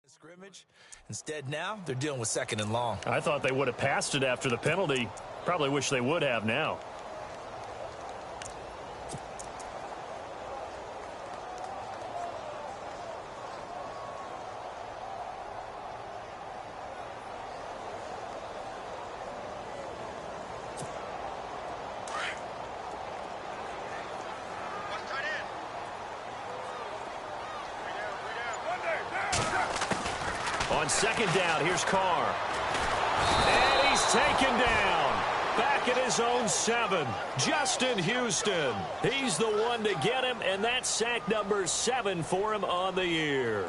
Scrimmage. Instead, now they're dealing with 2nd and long. I thought they would have passed it after the penalty. Probably wish they would have now. On 2nd down, here's Carr. And he's taken down. Back at his own 7. Justin Houston. He's the one to get him, and that's sack number 7 for him on the year.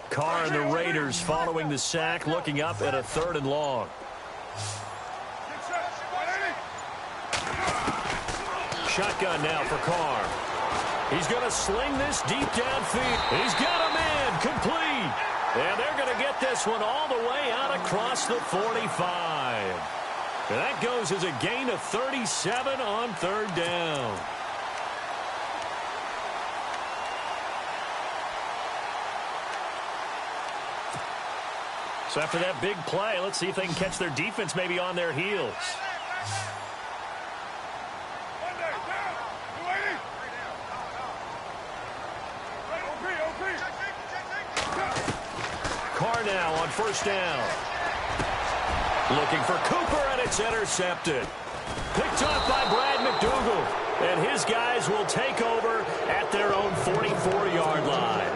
Carr and the Raiders following the sack, looking up at a 3rd and long. Shotgun now for Carr. He's going to sling this deep downfield. He's got a man complete. And they're going to get this one all the way out across the 45. And that goes as a gain of 37 on 3rd down. So after that big play, let's see if they can catch their defense maybe on their heels. Carr now on 1st down. Looking for Cooper, and it's intercepted. Picked up by Brad McDougal. And his guys will take over at their own 44-yard line.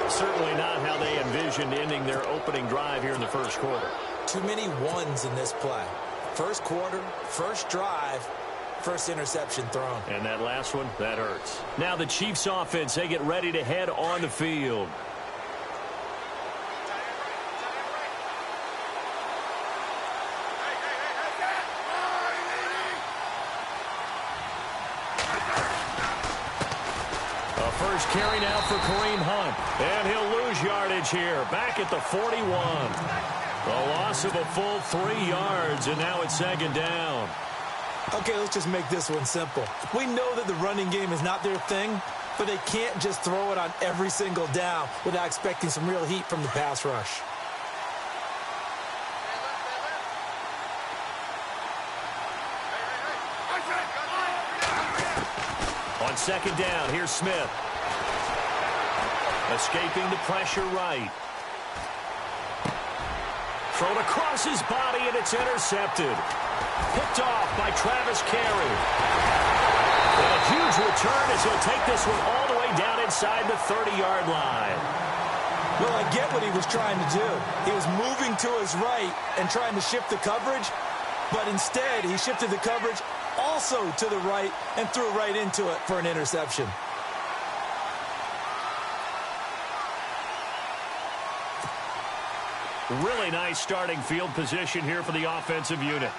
Certainly not how they envisioned ending their opening drive here in the 1st quarter. Too many ones in this play. 1st quarter, 1st drive, 1st interception thrown. And that last one, that hurts. Now the Chiefs offense, they get ready to head on the field. Carry now for Kareem Hunt. And he'll lose yardage here. Back at the 41. A loss of a full 3 yards, and now it's 2nd down. Okay, let's just make this one simple. We know that the running game is not their thing, but they can't just throw it on every single down without expecting some real heat from the pass rush. On 2nd down, here's Smith. Escaping the pressure right. Thrown across his body, and it's intercepted. Picked off by Travis Carey. And a huge return as he'll take this one all the way down inside the 30-yard line. Well, I get what he was trying to do. He was moving to his right and trying to shift the coverage, but instead he shifted the coverage also to the right and threw right into it for an interception. Really nice starting field position here for the offensive unit.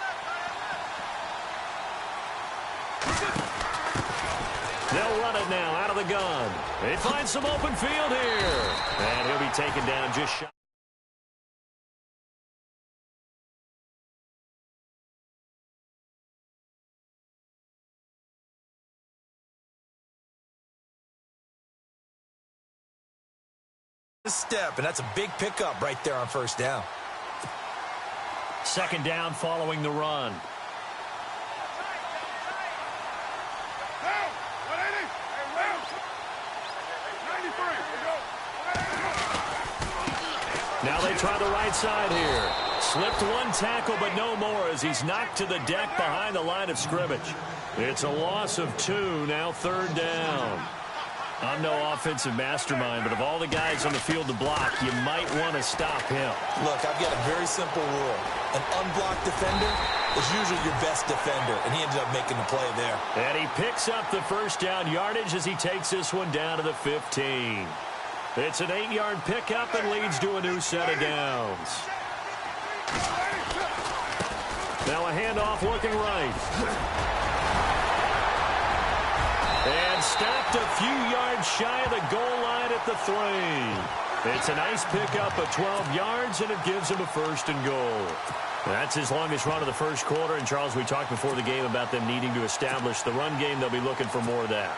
They'll run it now out of the gun. They find some open field here. And he'll be taken down just shy. Step, and that's a big pickup right there on 1st down. 2nd down following the run. Now they try the right side here. Slipped one tackle, but no more as he's knocked to the deck behind the line of scrimmage. It's a loss of 2, now 3rd down. I'm no offensive mastermind, but of all the guys on the field to block, you might want to stop him. Look, I've got a very simple rule. An unblocked defender is usually your best defender, and he ended up making the play there. And he picks up the first down yardage as he takes this one down to the 15. It's an 8-yard pickup and leads to a new set of downs. Now a handoff looking right. And stopped a few yards shy of the goal line at the 3. It's a nice pickup of 12 yards, and it gives him a 1st and goal. That's his longest run of the first quarter. And, Charles, we talked before the game about them needing to establish the run game. They'll be looking for more of that.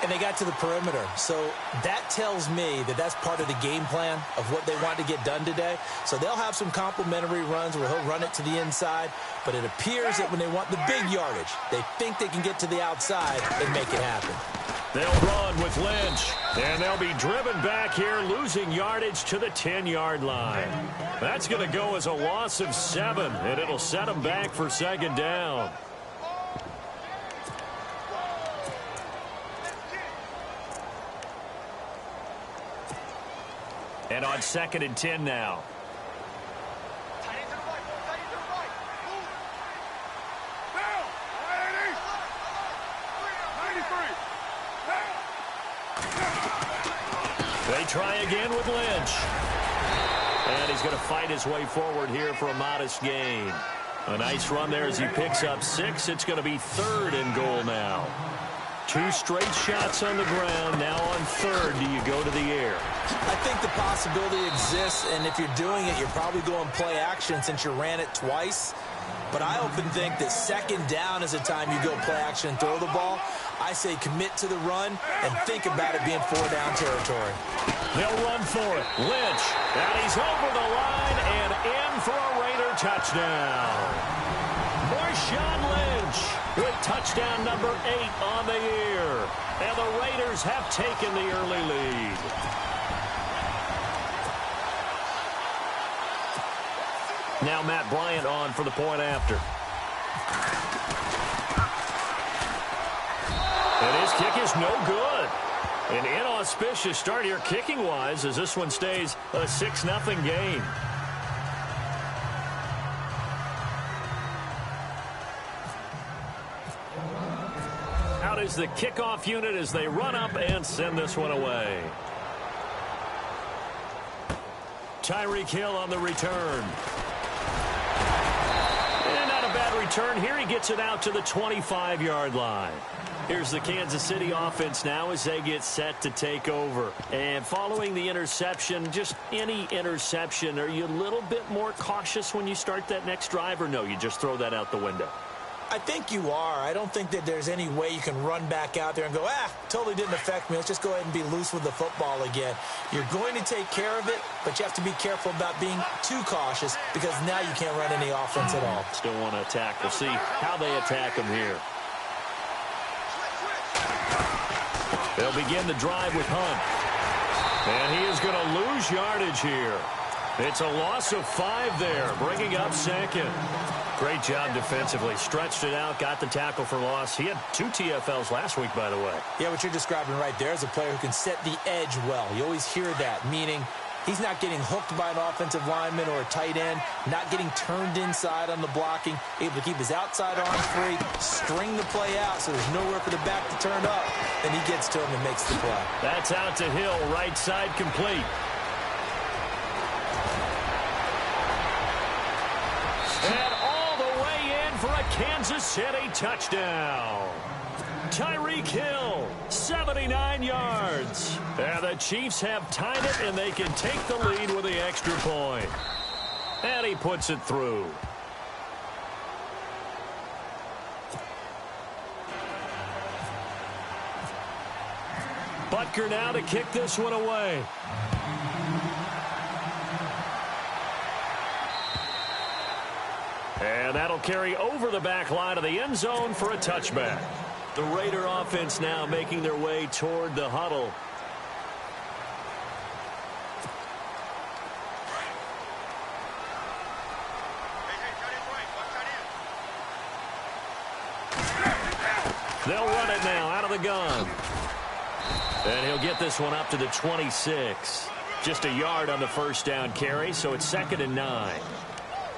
And they got to the perimeter. So that tells me that that's part of the game plan of what they want to get done today. So they'll have some complimentary runs where he'll run it to the inside. But it appears that when they want the big yardage, they think they can get to the outside and make it happen. They'll run with Lynch. And they'll be driven back here, losing yardage to the 10-yard line. That's going to go as a loss of 7, and it'll set them back for 2nd down. And on 2nd and 10 now. They try again with Lynch. And he's going to fight his way forward here for a modest gain. A nice run there as he picks up 6. It's going to be 3rd and goal now. 2 straight shots on the ground. Now on 3rd, do you go to the air? I think the possibility exists, and if you're doing it, you're probably going play action since you ran it twice. But I often think that 2nd down is the time you go play action and throw the ball. I say commit to the run and think about it being 4-down territory. They'll run for it. Lynch, and he's over the line and in for a Raider touchdown. Marshawn Lynch with touchdown number 8 on the year. And the Raiders have taken the early lead. Now Matt Bryant on for the point after. And his kick is no good. An inauspicious start here kicking-wise as this one stays a 6-0 game. Out is the kickoff unit as they run up and send this one away. Tyreek Hill on the return. And not a bad return here. He gets it out to the 25-yard line. Here's the Kansas City offense now as they get set to take over. And following the interception, just any interception, are you a little bit more cautious when you start that next drive, or no, you just throw that out the window? I think you are. I don't think that there's any way you can run back out there and go, totally didn't affect me. Let's just go ahead and be loose with the football again. You're going to take care of it, but you have to be careful about being too cautious because now you can't run any offense at all. Still want to attack. We'll see how they attack them here. They'll begin the drive with Hunt. And he is going to lose yardage here. It's a loss of 5 there, bringing up 2nd. Great job defensively. Stretched it out, got the tackle for loss. He had 2 TFLs last week, by the way. Yeah, what you're describing right there is a player who can set the edge well. You always hear that, meaning he's not getting hooked by an offensive lineman or a tight end, not getting turned inside on the blocking, able to keep his outside arm free, string the play out so there's nowhere for the back to turn up, and he gets to him and makes the play. That's out to Hill, right side complete. And all the way in for a Kansas City touchdown. Tyreek Hill, 79 yards. And the Chiefs have tied it, and they can take the lead with the extra point. And he puts it through. Butker now to kick this one away. And that'll carry over the back line of the end zone for a touchback. The Raider offense now making their way toward the huddle. They'll run it now out of the gun. And he'll get this one up to the 26. Just a yard on the first down carry, so it's 2nd and 9.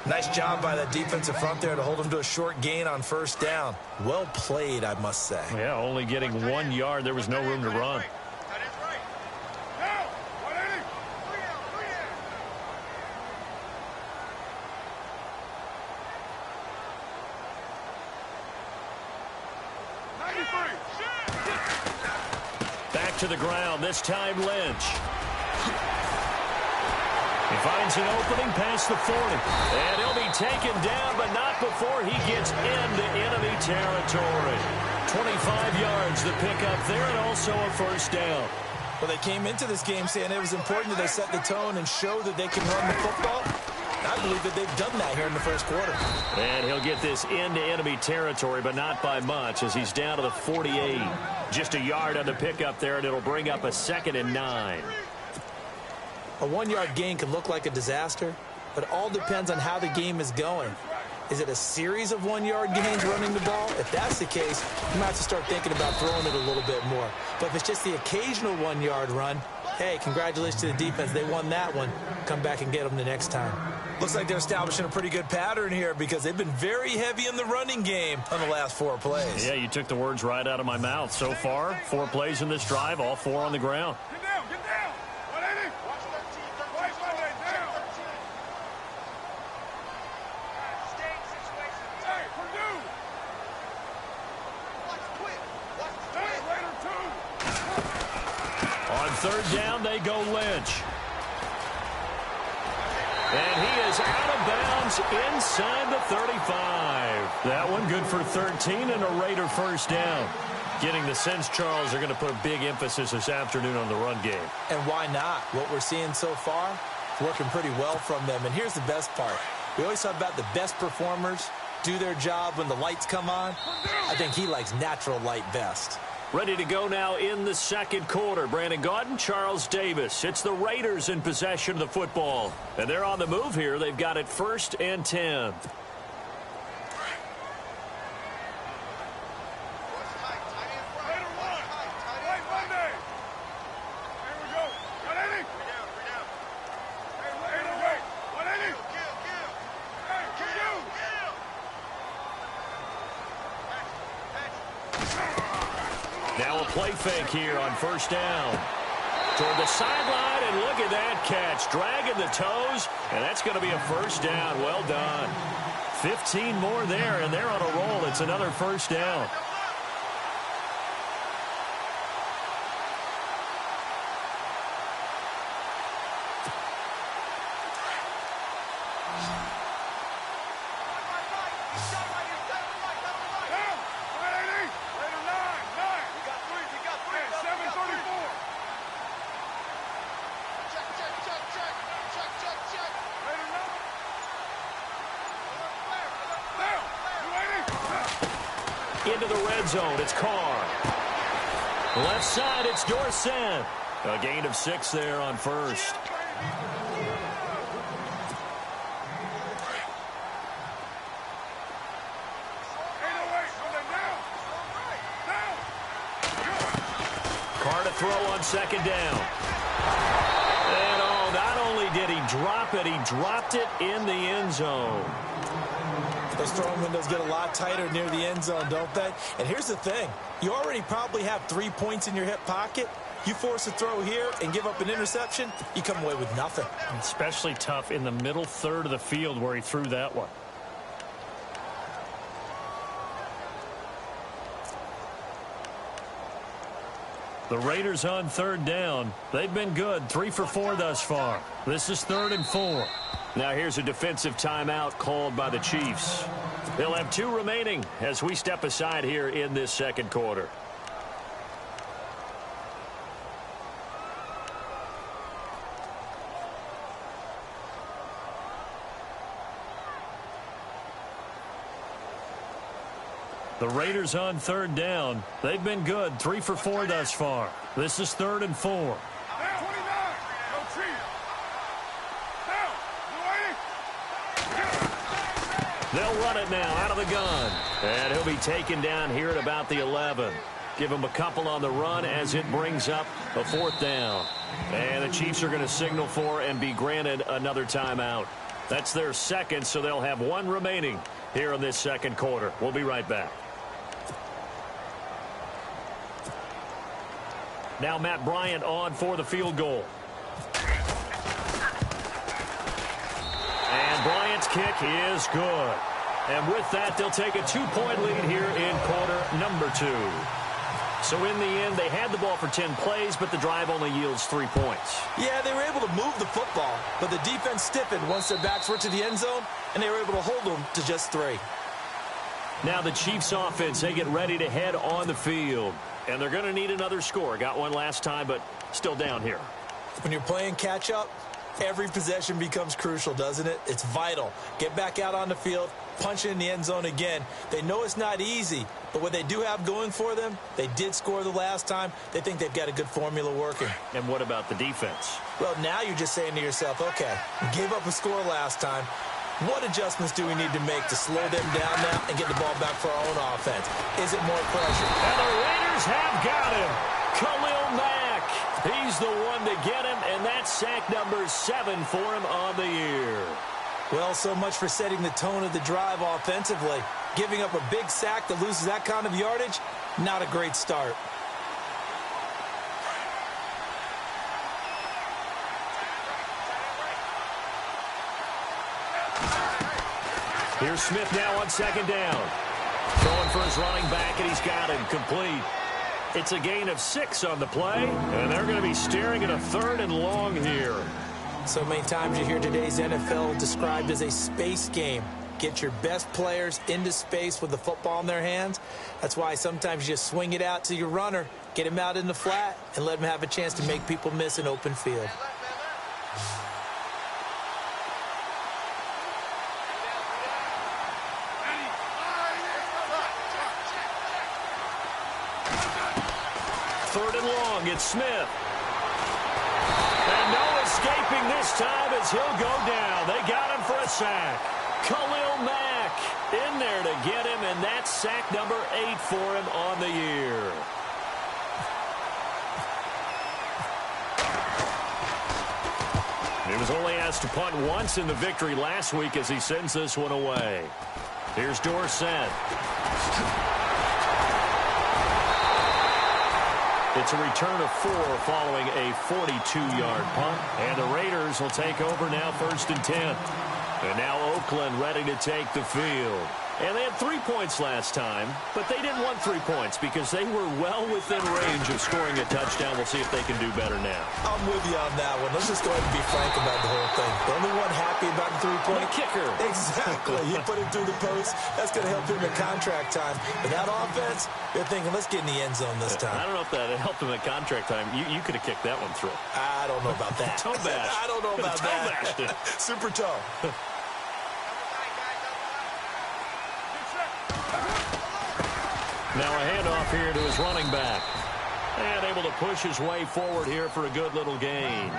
Nice job by that defensive front there to hold him to a short gain on first down. Well played, I must say. Yeah, only getting 1 yard. There was no room to run. Back to the ground, this time Lynch. He finds an opening past the 40. And he'll be taken down, but not before he gets into enemy territory. 25 yards the pickup there, and also a first down. Well, they came into this game saying it was important that they set the tone and show that they can run the football. I believe that they've done that here in the first quarter. And he'll get this into enemy territory, but not by much, as he's down to the 48. Just a yard on the pickup there, and it'll bring up a 2nd and 9. A 1-yard gain can look like a disaster, but it all depends on how the game is going. Is it a series of 1-yard gains running the ball? If that's the case, you might have to start thinking about throwing it a little bit more. But if it's just the occasional 1-yard run, hey, congratulations to the defense. They won that one. Come back and get them the next time. Looks like they're establishing a pretty good pattern here because they've been very heavy in the running game on the last 4 plays. Yeah, you took the words right out of my mouth. So far, 4 plays in this drive, all 4 on the ground. Get down, get down. 180. Watch 13, 13. Watch 180, down. 13. Staying situation. Hey, Purdue. Watch quick. Watch quick. Later, too. On 3rd down, they go Lynch. And he is out of bounds inside the 35. That one good for 13 and a Raider first down. Getting the sense, Charles, they're going to put a big emphasis this afternoon on the run game. And why not? What we're seeing so far, working pretty well from them. And here's the best part. We always talk about the best performers do their job when the lights come on. I think he likes natural light best. Ready to go now in the second quarter. Brandon Gaudin, Charles Davis. It's the Raiders in possession of the football. And they're on the move here. They've got it 1st and 10. Now a play fake here on first down. Toward the sideline, and look at that catch. Dragging the toes, and that's going to be a first down. Well done. 15 more there, and they're on a roll. It's another first down. Into the red zone, it's Carr. Left side, it's Dorsett. A gain of 6 there on first. Carr to throw on 2nd down. And oh, not only did he drop it, he dropped it in the end zone. Those throwing windows get a lot tighter near the end zone, don't they? And here's the thing. You already probably have 3 points in your hip pocket. You force a throw here and give up an interception, you come away with nothing. Especially tough in the middle third of the field where he threw that one. The Raiders on 3rd down. They've been good, 3 for 4 thus far. This is 3rd and 4. Now here's a defensive timeout called by the Chiefs. They'll have 2 remaining as we step aside here in this second quarter. The Raiders on 3rd down. They've been good, 3 for 4 thus far. This is 3rd and 4. They'll run it now out of the gun. And he'll be taken down here at about the 11. Give them a couple on the run as it brings up a 4th down. And the Chiefs are going to signal for and be granted another timeout. That's their second, so they'll have one remaining here in this second quarter. We'll be right back. Now Matt Bryant on for the field goal. And Bryant's kick is good. And with that, they'll take a 2-point lead here in quarter number 2. So in the end, they had the ball for 10 plays, but the drive only yields 3 points. Yeah, they were able to move the football, but the defense stiffened once their backs were to the end zone, and they were able to hold them to just 3. Now the Chiefs offense, they get ready to head on the field. And they're going to need another score. Got one last time, but still down here. When you're playing catch-up, every possession becomes crucial, doesn't it? It's vital. Get back out on the field, punch it in the end zone again. They know it's not easy, but what they do have going for them, they did score the last time. They think they've got a good formula working. And what about the defense? Well, now you're just saying to yourself, okay, we gave up a score last time. What adjustments do we need to make to slow them down now and get the ball back for our own offense? Is it more pressure? And the Raiders have got him. Khalil Mack. He's the one to get him, and that's sack number 7 for him on the year. Well, so much for setting the tone of the drive offensively. Giving up a big sack that loses that kind of yardage, not a great start. Here's Smith now on 2nd down. Throwing for his running back, and he's got him complete. It's a gain of 6 on the play, and they're going to be staring at a 3rd and long here. So many times you hear today's NFL described as a space game. Get your best players into space with the football in their hands. That's why sometimes you just swing it out to your runner, get him out in the flat, and let him have a chance to make people miss an open field. It's Smith. And no escaping this time as he'll go down. They got him for a sack. Khalil Mack in there to get him, and that's sack number 8 for him on the year. He was only asked to punt once in the victory last week as he sends this one away. Here's Dorsett. It's a return of 4 following a 42-yard punt. And the Raiders will take over now 1st and 10. And now Oakland ready to take the field. And they had 3 points last time, but they didn't want 3 points because they were well within range of scoring a touchdown. We'll see if they can do better now. I'm with you on that one. Let's just go ahead and be frank about the whole thing. The only one happy about the 3-point kicker. Exactly. You put him through the post. That's going to help him in contract time. But that offense, they're thinking, let's get in the end zone this time. I don't know if that helped him at contract time. You could have kicked that one through. I don't know about that. Toe bash. I don't know about that. Super toe. Now a handoff here to his running back. And able to push his way forward here for a good little gain.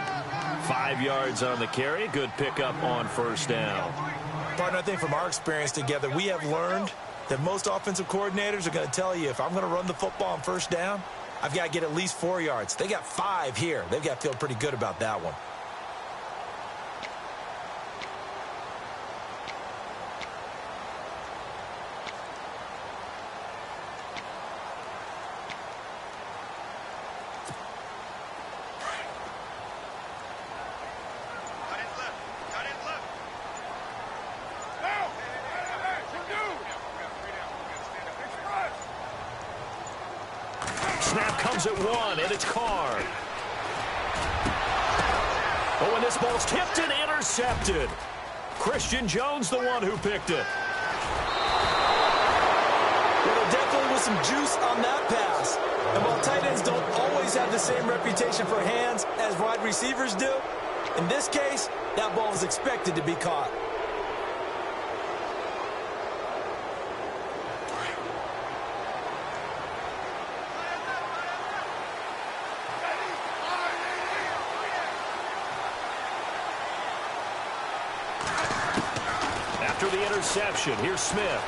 5 yards on the carry. Good pickup on 1st down. Partner, I think from our experience together, we have learned that most offensive coordinators are going to tell you, if I'm going to run the football on 1st down, I've got to get at least 4 yards. They got 5 here. They've got to feel pretty good about that one. Snap comes at 1, and it's Carr. Oh, and this ball's tipped and intercepted. Christian Jones, the one who picked it. Well, there definitely was some juice on that pass. And while tight ends don't always have the same reputation for hands as wide receivers do, in this case, that ball was expected to be caught. After the interception, here's Smith.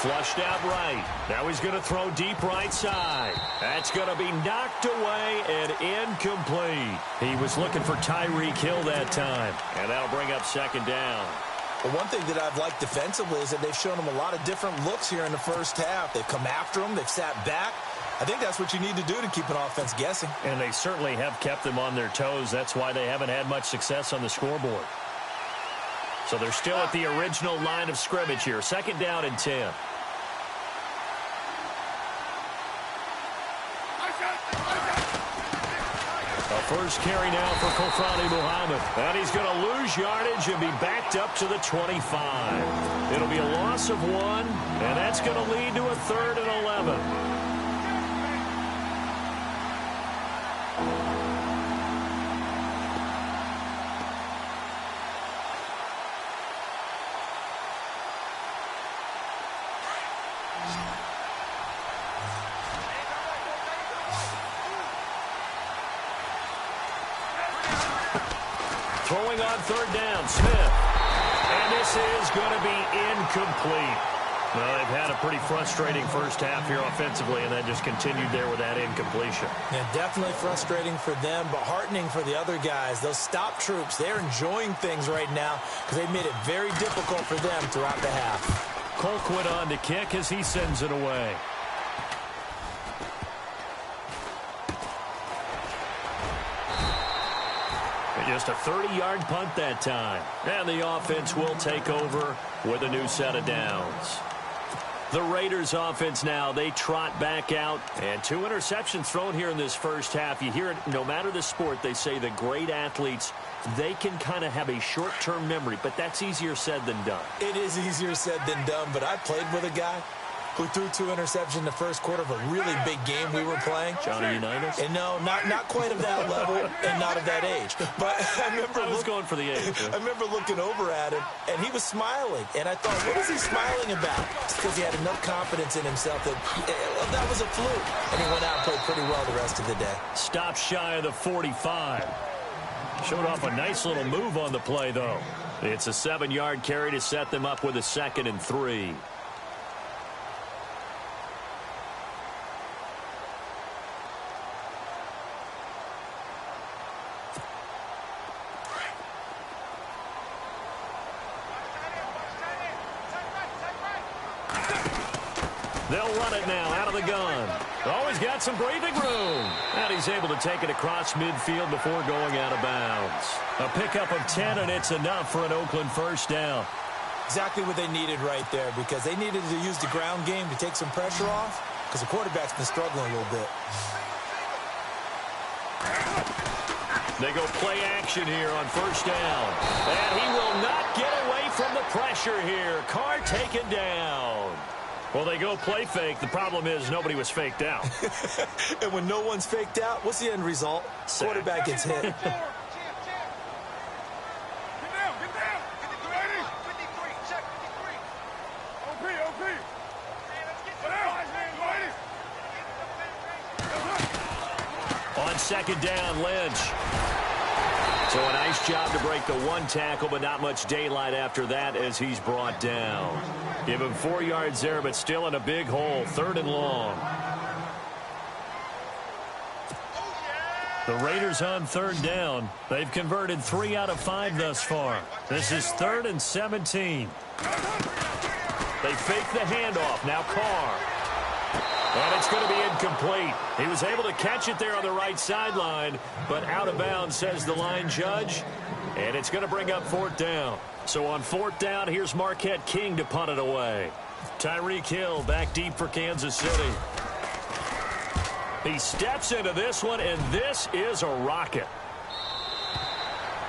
Flushed out right. Now he's going to throw deep right side. That's going to be knocked away and incomplete. He was looking for Tyreek Hill that time. And that'll bring up second down. Well, one thing that I've liked defensively is that they've shown him a lot of different looks here in the first half. They've come after him. They've sat back. I think that's what you need to do to keep an offense guessing. And they certainly have kept them on their toes. That's why they haven't had much success on the scoreboard. So they're still at the original line of scrimmage here. Second down and 10. A first carry now for Kofrani Muhammad. And he's going to lose yardage and be backed up to the 25. It'll be a loss of 1, and that's going to lead to a 3rd and 11. Throwing on third down, Smith. And this is going to be incomplete. Well, they've had a pretty frustrating first half here offensively, and that just continued there with that incompletion. Yeah, definitely frustrating for them, but heartening for the other guys. Those stop troops, they're enjoying things right now because they've made it very difficult for them throughout the half. Colquitt on to kick as he sends it away. Just a 30-yard punt that time. And the offense will take over with a new set of downs. The Raiders offense now, they trot back out. And 2 interceptions thrown here in this first half. You hear it, no matter the sport, they say the great athletes, they can kind of have a short-term memory. But that's easier said than done. It is easier said than done, but I played with a guy who threw 2 interceptions in the first quarter of a really big game we were playing. Johnny Unitas? And no, not quite of that level and not of that age. But I was going for the age. Yeah. I remember looking over at him, and he was smiling. And I thought, what is he smiling about? It's because he had enough confidence in himself that was a fluke. And he went out and played pretty well the rest of the day. Stop shy of the 45. Showed off a nice little move on the play, though. It's a 7-yard carry to set them up with a 2nd and 3. They'll run it now out of the gun. Oh, he's got some breathing room. And he's able to take it across midfield before going out of bounds. A pickup of 10, and it's enough for an Oakland first down. Exactly what they needed right there, because they needed to use the ground game to take some pressure off, because the quarterback's been struggling a little bit. They go play action here on first down. And he will not get away from the pressure here. Carr taken down. Well, they go play fake. The problem is nobody was faked out. And when no one's faked out, what's the end result? Sack. Quarterback gets hit. Get down. On second down, Lynch. So a nice job to break the 1 tackle, but not much daylight after that as he's brought down. Give him 4 yards there, but still in a big hole. 3rd and long. The Raiders on 3rd down. They've converted 3 out of 5 thus far. This is 3rd and 17. They fake the handoff. Now Carr. And it's going to be incomplete. He was able to catch it there on the right sideline, but out of bounds, says the line judge. And it's going to bring up 4th down. So on 4th down, here's Marquette King to punt it away. Tyreek Hill back deep for Kansas City. He steps into this one, and this is a rocket.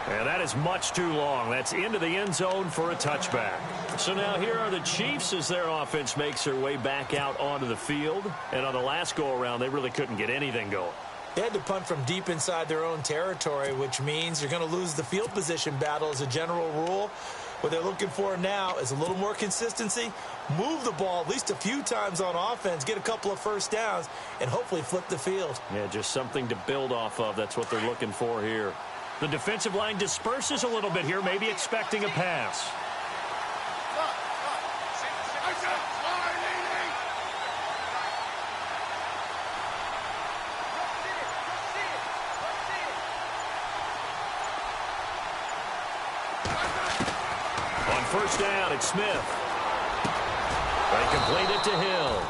And that is much too long. That's into the end zone for a touchback. So now here are the Chiefs as their offense makes their way back out onto the field. And on the last go-around, they really couldn't get anything going. They had to punt from deep inside their own territory, which means you're going to lose the field position battle as a general rule. What they're looking for now is a little more consistency, move the ball at least a few times on offense, get a couple of first downs, and hopefully flip the field. Yeah, just something to build off of. That's what they're looking for here. The defensive line disperses a little bit here, maybe expecting a pass. first down, it's Smith. They complete it to Hill.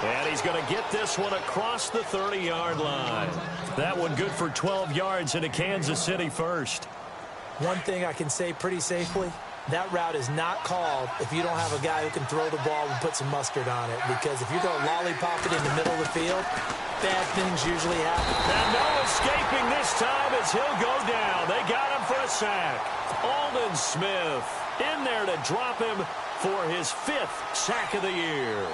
And he's going to get this one across the 30-yard line. That one good for 12 yards into Kansas City first. One thing I can say pretty safely, that route is not called if you don't have a guy who can throw the ball and put some mustard on it. Because if you're going to lollipop it in the middle of the field, bad things usually happen. And no escaping this time as he'll go down. They got him for a sack. Aldon Smith in there to drop him for his 5th sack of the year.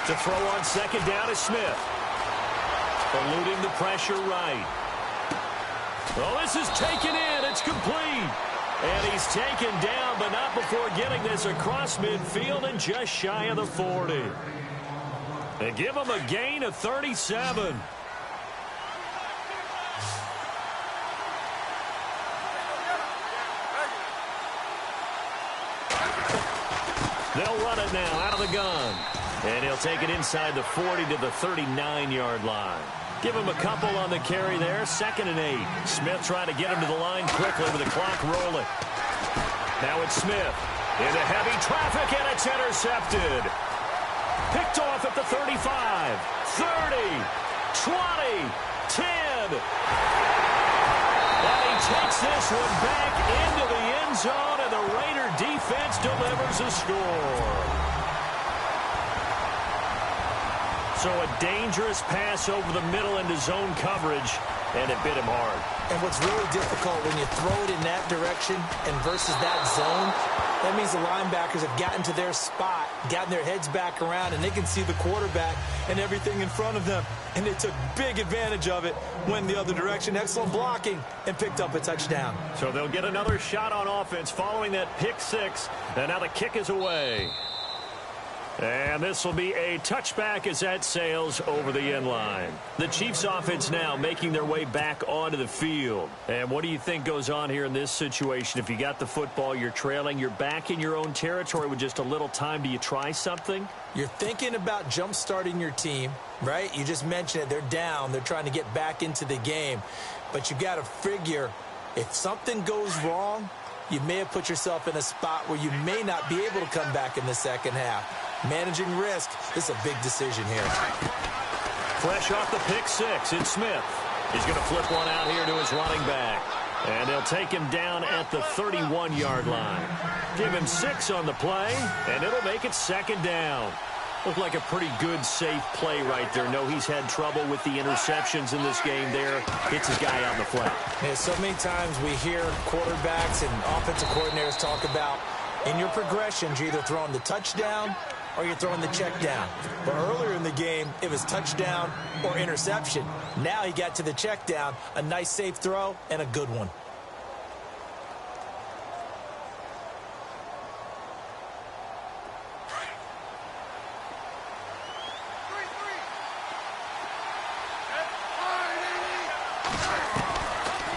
To throw on second down is Smith. Eluding the pressure right. Well, this is taken in. It's complete. And he's taken down, but not before getting this across midfield and just shy of the 40. They give him a gain of 37. They'll run it now out of the gun. And he'll take it inside the 40 to the 39-yard line. Give him a couple on the carry there. 2nd and 8. Smith trying to get him to the line quickly with the clock rolling. Now it's Smith into heavy traffic, and it's intercepted. Picked off at the 35, 30, 20, 10. And he takes this one back into the end zone, and the Raider defense delivers a score. So a dangerous pass over the middle into zone coverage, and it bit him hard. And what's really difficult when you throw it in that direction and versus that zone, that means the linebackers have gotten to their spot, gotten their heads back around, and they can see the quarterback and everything in front of them. And they took big advantage of it, went the other direction, excellent blocking, and picked up a touchdown. So they'll get another shot on offense following that pick 6, and now the kick is away. And this will be a touchback as that sails over the end line. The Chiefs offense now making their way back onto the field. And what do you think goes on here in this situation? If you got the football, you're trailing, you're back in your own territory with just a little time. Do you try something? You're thinking about jump-starting your team, right? You just mentioned it. They're down. They're trying to get back into the game. But you got to figure if something goes wrong, you may have put yourself in a spot where you may not be able to come back in the second half. Managing risk, this is a big decision here. Fresh off the pick 6, it's Smith. He's going to flip one out here to his running back. And they'll take him down at the 31-yard line. Give him 6 on the play, and it'll make it 2nd down. Looked like a pretty good, safe play right there. No, he's had trouble with the interceptions in this game there. Hits his guy on the flat. Yeah, so many times we hear quarterbacks and offensive coordinators talk about in your progressions, you're either throwing the touchdown or you're throwing the check down. But earlier in the game, it was touchdown or interception. Now he got to the check down, a nice safe throw, and a good one.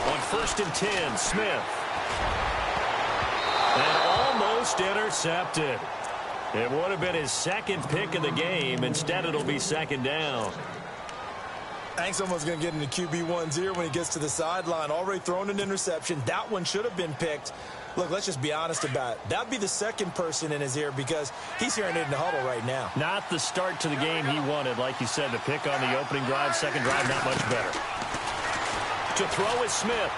On 1st and 10, Smith. And almost intercepted. It would have been his 2nd pick of the game. Instead, it'll be 2nd down. I think someone's going to get into QB1's ear when he gets to the sideline. Already thrown an interception. That one should have been picked. Look, let's just be honest about it. That would be the 2nd person in his ear because he's hearing it in the huddle right now. Not the start to the game he wanted. Like you said, the pick on the opening drive, 2nd drive, not much better. To throw is Smith.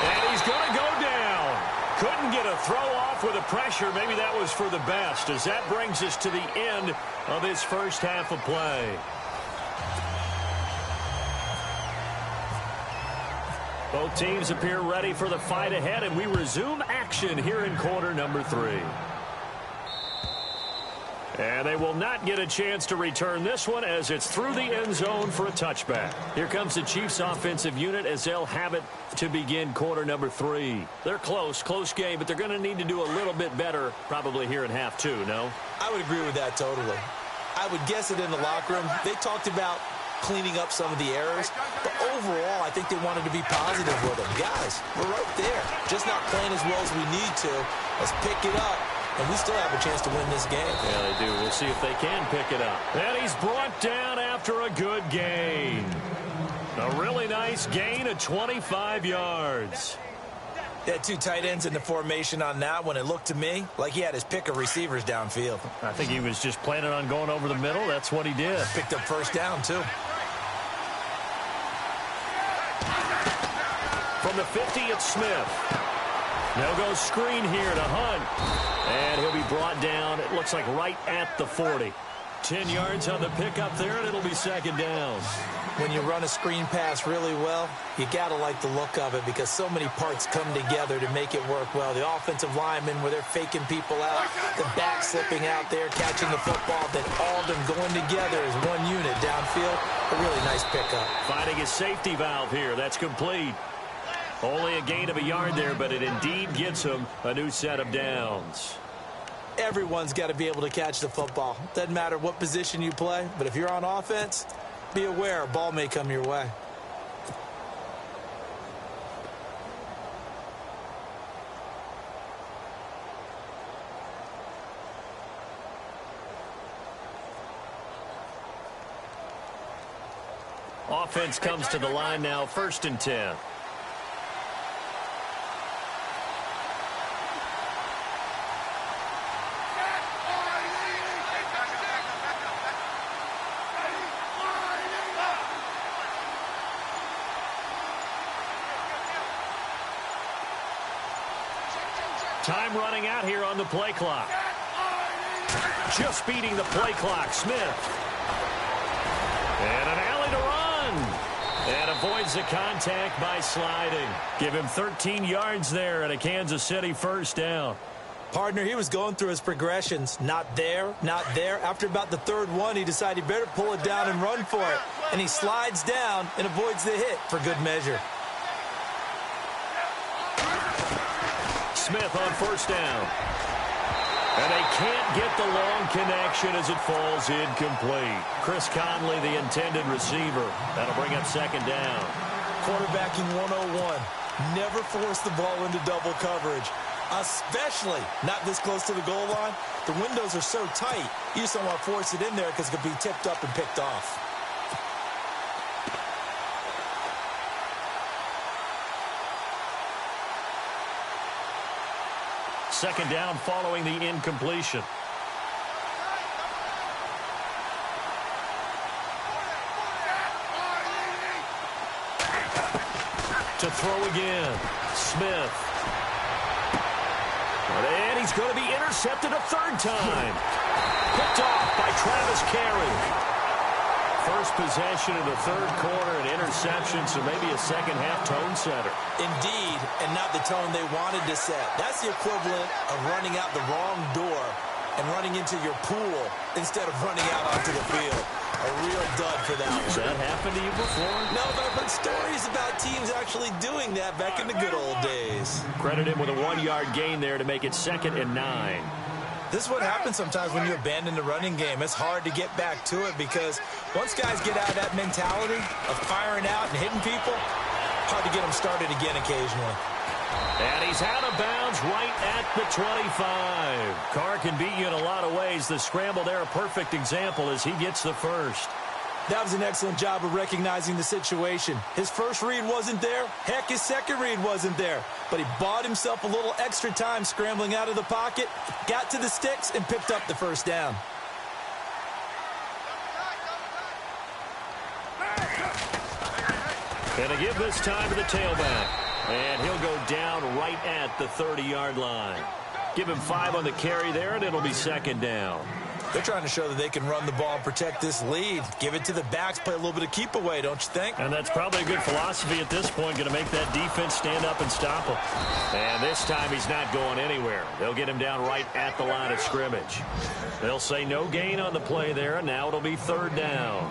And he's going to go down. Couldn't get a throw off with the pressure. Maybe that was for the best, as that brings us to the end of this first half of play. Both teams appear ready for the fight ahead, and we resume action here in quarter number 3. And they will not get a chance to return this one as it's through the end zone for a touchback. Here comes the Chiefs offensive unit as they'll have it to begin quarter number 3. They're close game, but they're going to need to do a little bit better probably here in half 2, no? I would agree with that totally. I would guess it in the locker room. They talked about cleaning up some of the errors, but overall, I think they wanted to be positive with them. Guys, we're right there. Just not playing as well as we need to. Let's pick it up and we still have a chance to win this game. Yeah, they do. We'll see if they can pick it up. And he's brought down after a good gain. A really nice gain of 25 yards. They had two tight ends in the formation on that one. It looked to me like he had his pick of receivers downfield. I think he was just planning on going over the middle. That's what he did. Picked up first down, too. From the 50, it's Smith. They'll go screen here to Hunt. And he'll be brought down, it looks like right at the 40. 10 yards on the pickup there, and it'll be second down. When you run a screen pass really well, you got to like the look of it because so many parts come together to make it work well. The offensive linemen, where they're faking people out, the back slipping out there, catching the football, then all of them going together as one unit downfield. A really nice pickup. Finding his safety valve here. That's complete. Only a gain of a yard there, but it indeed gets him a new set of downs. Everyone's got to be able to catch the football. Doesn't matter what position you play, but if you're on offense, be aware a ball may come your way. Offense comes to the line now, 1st and 10. Time running out here on the play clock. Just beating the play clock, Smith. And an alley to run. And avoids the contact by sliding. Give him 13 yards there and a Kansas City first down. Partner, he was going through his progressions. Not there, not there. After about the third one, he decided he better pull it down and run for it. And he slides down and avoids the hit for good measure. Smith on first down. And they can't get the long connection as it falls incomplete. Chris Conley, the intended receiver. That'll bring up second down. Quarterbacking 101. Never force the ball into double coverage, especially not this close to the goal line. The windows are so tight, you just don't want to force it in there because it could be tipped up and picked off. Second down following the incompletion. To throw again. Smith. And he's going to be intercepted a third time. Picked off by Travis Carey. First possession of the third quarter, an interception, so maybe a second-half tone setter. Indeed, and not the tone they wanted to set. That's the equivalent of running out the wrong door and running into your pool instead of running out onto the field. A real dud for that one. Has that happened to you before? No, but I've heard stories about teams actually doing that back in the good old days. Credit him with a 1-yard gain there to make it 2nd and 9. This is what happens sometimes when you abandon the running game. It's hard to get back to it because once guys get out of that mentality of firing out and hitting people, hard to get them started again occasionally. And he's out of bounds right at the 25. Carr can beat you in a lot of ways. The scramble there, a perfect example as he gets the first. That was an excellent job of recognizing the situation. His first read wasn't there. Heck, his second read wasn't there. But he bought himself a little extra time scrambling out of the pocket, got to the sticks, and picked up the first down. And to give this time to the tailback. And he'll go down right at the 30-yard line. Give him 5 on the carry there, and it'll be second down. They're trying to show that they can run the ball and protect this lead. Give it to the backs, play a little bit of keep away, don't you think? And that's probably a good philosophy at this point, going to make that defense stand up and stop him. And this time he's not going anywhere. They'll get him down right at the line of scrimmage. They'll say no gain on the play there, and now it'll be third down.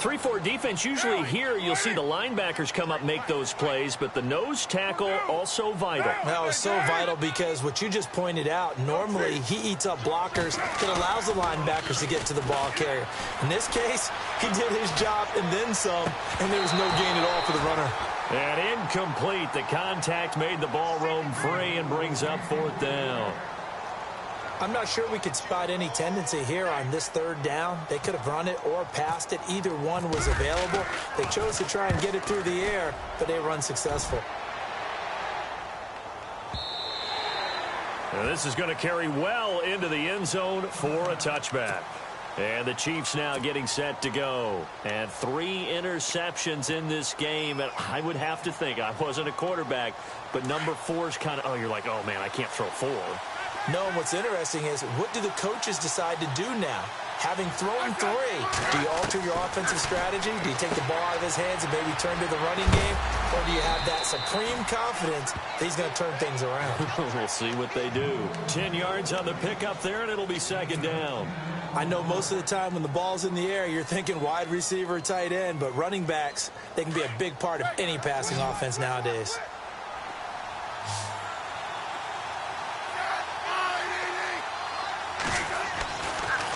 3-4 defense, usually here you'll see the linebackers come up make those plays, but the nose tackle also vital. That was so vital because what you just pointed out, normally he eats up blockers that allows the linebackers to get to the ball carrier. In this case, he did his job and then some, and there was no gain at all for the runner. And incomplete. The contact made the ball roam free and brings up fourth down. I'm not sure we could spot any tendency here on this third down. They could have run it or passed it. Either one was available. They chose to try and get it through the air, but they were unsuccessful. Now this is going to carry well into the end zone for a touchback. And the Chiefs now getting set to go. And 3 interceptions in this game. And I would have to think, I wasn't a quarterback, but number 4 is kind of, oh, you're like, oh, man, I can't throw 4. No, and what's interesting is, what do the coaches decide to do now? Having thrown 3, do you alter your offensive strategy? Do you take the ball out of his hands and maybe turn to the running game? Or do you have that supreme confidence that he's going to turn things around? We'll see what they do. 10 yards on the pickup there, and it'll be second down. I know most of the time when the ball's in the air, you're thinking wide receiver, tight end, but running backs, they can be a big part of any passing offense nowadays.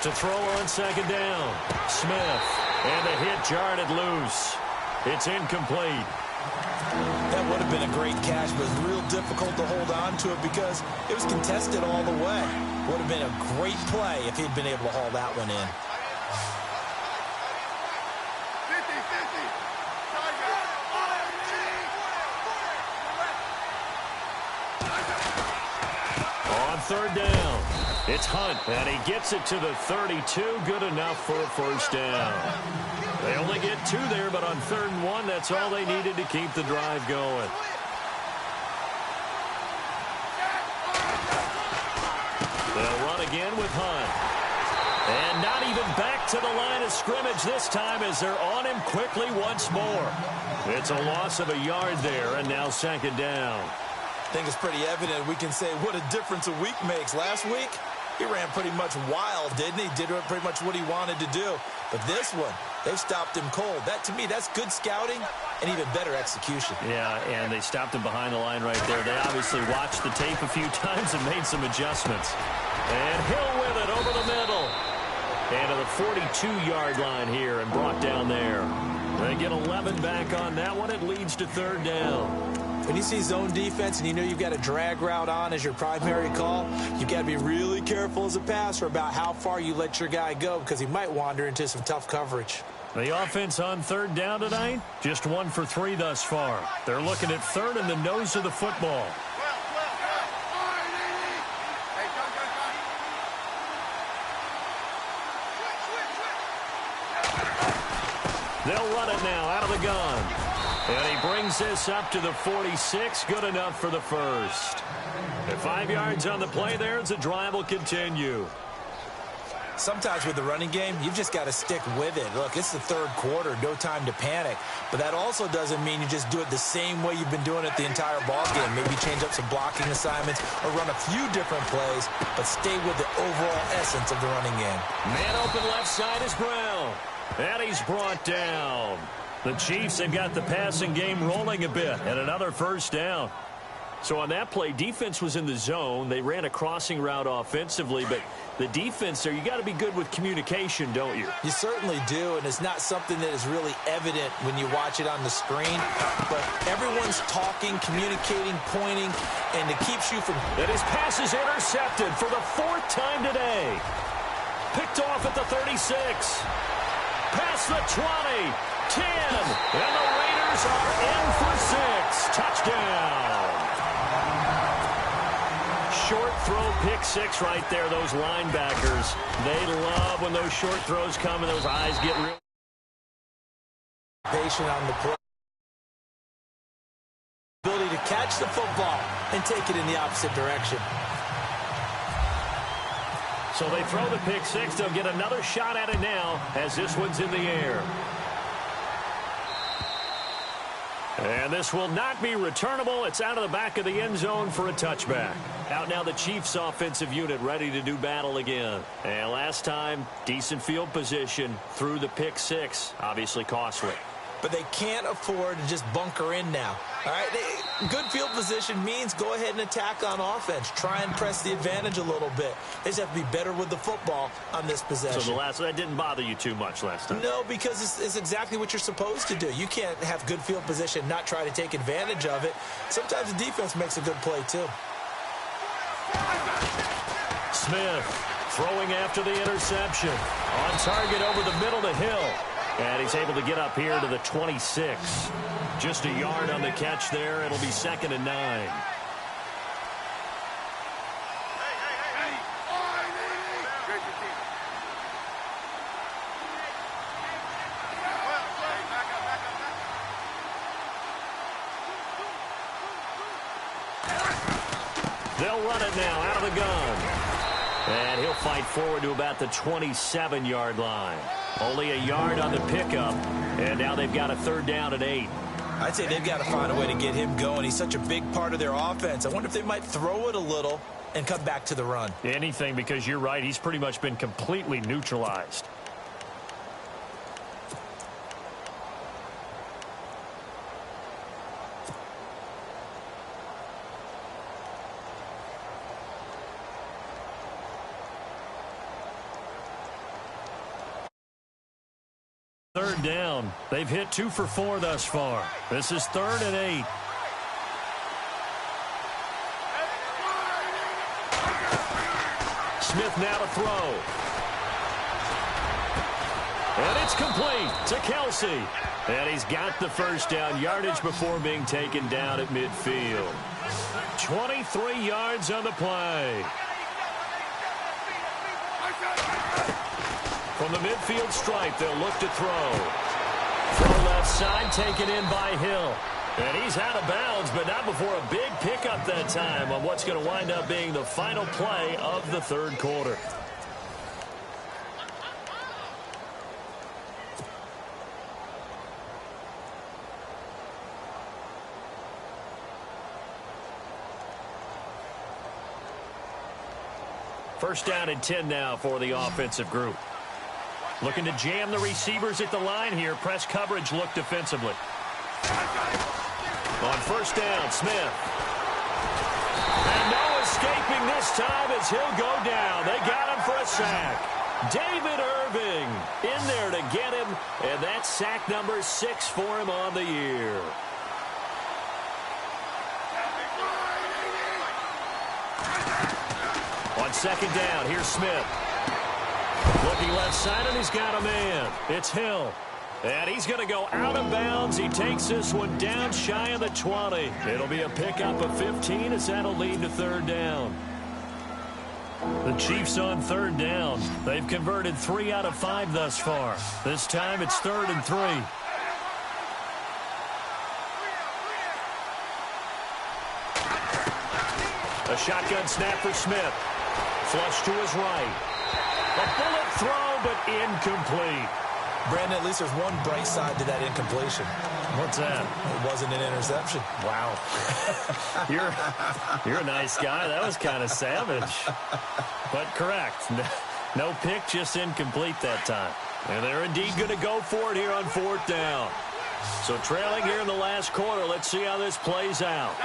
To throw on second down, Smith, and the hit jarred it loose. It's incomplete. That would have been a great catch, but it was real difficult to hold on to it because it was contested all the way. Would have been a great play if he'd been able to haul that one in. On third down, it's Hunt, and he gets it to the 32. Good enough for a first down. They only get 2 there, but on 3rd and 1, that's all they needed to keep the drive going. They'll run again with Hunt. And not even back to the line of scrimmage this time as they're on him quickly once more. It's a loss of a yard there, and now second down. I think it's pretty evident. We can say what a difference a week makes. Last week, he ran pretty much wild, didn't he? Did pretty much what he wanted to do. But this one, they've stopped him cold. That, to me, that's good scouting and even better execution. Yeah, and they stopped him behind the line right there. They obviously watched the tape a few times and made some adjustments. And Hill with it over the middle. And to the 42-yard line here and brought down there. They get 11 back on that one. It leads to third down. When you see zone defense and you know you've got a drag route on as your primary call, you've got to be really careful as a passer about how far you let your guy go because he might wander into some tough coverage. The offense on third down tonight, just 1 for 3 thus far. They're looking at third in the nose of the football. They'll run it now out of the gun. And he brings this up to the 46. Good enough for the first. At 5 yards on the play there as the drive will continue. Sometimes with the running game, you've just got to stick with it. Look, it's the third quarter, no time to panic. But that also doesn't mean you just do it the same way you've been doing it the entire ball game. Maybe change up some blocking assignments or run a few different plays, but stay with the overall essence of the running game. Man open left side is Brown. And he's brought down. The Chiefs have got the passing game rolling a bit and another first down. So on that play, defense was in the zone. They ran a crossing route offensively, but the defense there, you got to be good with communication, don't you? You certainly do, and it's not something that is really evident when you watch it on the screen. But everyone's talking, communicating, pointing, and it keeps you from... And his pass is intercepted for the 4th time today. Picked off at the 36. Past the 20. 10, and the Raiders are in for 6. Touchdown. Short throw, pick 6 right there, those linebackers. They love when those short throws come and those eyes get real patient on the play. Ability to catch the football and take it in the opposite direction. So they throw the pick 6. They'll get another shot at it now as this one's in the air. And this will not be returnable. It's out of the back of the end zone for a touchback. Out now the Chiefs offensive unit ready to do battle again. And last time, decent field position through the pick 6. Obviously costly. But they can't afford to just bunker in now. All right, good field position means go ahead and attack on offense. Try and press the advantage a little bit. They just have to be better with the football on this possession. So that didn't bother you too much last time? No, because it's exactly what you're supposed to do. You can't have good field position, not try to take advantage of it. Sometimes the defense makes a good play too. Smith throwing after the interception. On target over the middle to Hill. And he's able to get up here to the 26. Just a yard on the catch there. It'll be 2nd and 9. They'll run it now out of the gun. And he'll fight forward to about the 27-yard line. Only a yard on the pickup. And now they've got a 3rd down and 8. I'd say they've got to find a way to get him going. He's such a big part of their offense. I wonder if they might throw it a little and come back to the run. Anything, because you're right. He's pretty much been completely neutralized. Third down. They've hit 2 for 4 thus far. This is 3rd and 8. Smith now to throw. And it's complete to Kelsey. And he's got the first down yardage before being taken down at midfield. 23 yards on the play. From the midfield stripe, they'll look to throw. Throw left side, taken in by Hill. And he's out of bounds, but not before a big pickup that time on what's going to wind up being the final play of the 3rd quarter. First down and 10 now for the offensive group. Looking to jam the receivers at the line here. Press coverage look defensively. On first down, Smith. And no escaping this time as he'll go down. They got him for a sack. David Irving in there to get him. And that's sack number 6 for him on the year. On second down, here's Smith. Looking left side, and he's got a man. It's Hill. And he's going to go out of bounds. He takes this one down shy of the 20. It'll be a pickup of 15 as that'll lead to 3rd down. The Chiefs on 3rd down. They've converted 3 out of 5 thus far. This time it's 3rd and 3. A shotgun snap for Smith. Flush to his right. A bullet throw, but incomplete. Brandon, at least there's one bright side to that incompletion. What's that? It wasn't an interception. Wow. You're a nice guy. That was kind of savage. But correct. No pick, just incomplete that time. And they're indeed going to go for it here on 4th down. So trailing here in the last quarter. Let's see how this plays out.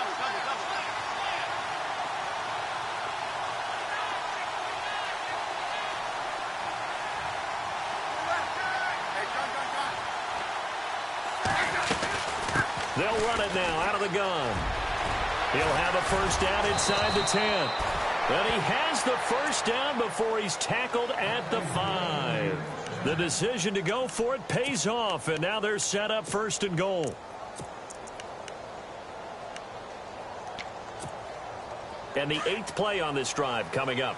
They'll run it now out of the gun. He'll have a first down inside the 10. And he has the first down before he's tackled at the 5. The decision to go for it pays off, and now they're set up 1st and goal. And the 8th play on this drive coming up.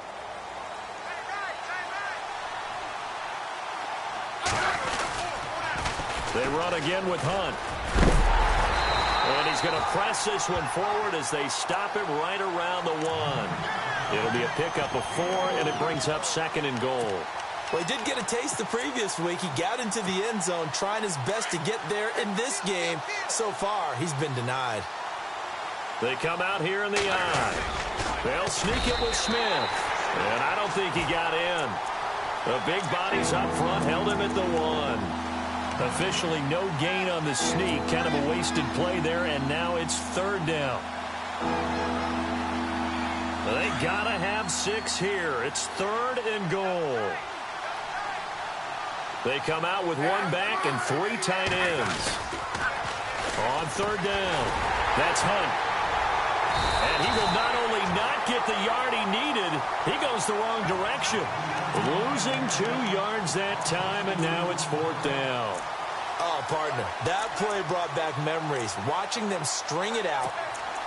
They run again with Hunt. And he's going to press this one forward as they stop him right around the 1. It'll be a pickup of 4, and it brings up 2nd and goal. Well, he did get a taste the previous week. He got into the end zone, trying his best to get there in this game. So far, he's been denied. They come out here in the eye. They'll sneak it with Smith. And I don't think he got in. The big bodies up front held him at the 1. Officially no gain on the sneak. Kind of a wasted play there, and now it's 3rd down. They gotta have 6 here. It's 3rd and goal. They come out with 1 back and 3 tight ends. On 3rd down, that's Hunt. And he will not only not get the yard he needed. He goes the wrong direction. Losing 2 yards that time, and now it's 4th down. Oh, partner, that play brought back memories. Watching them string it out,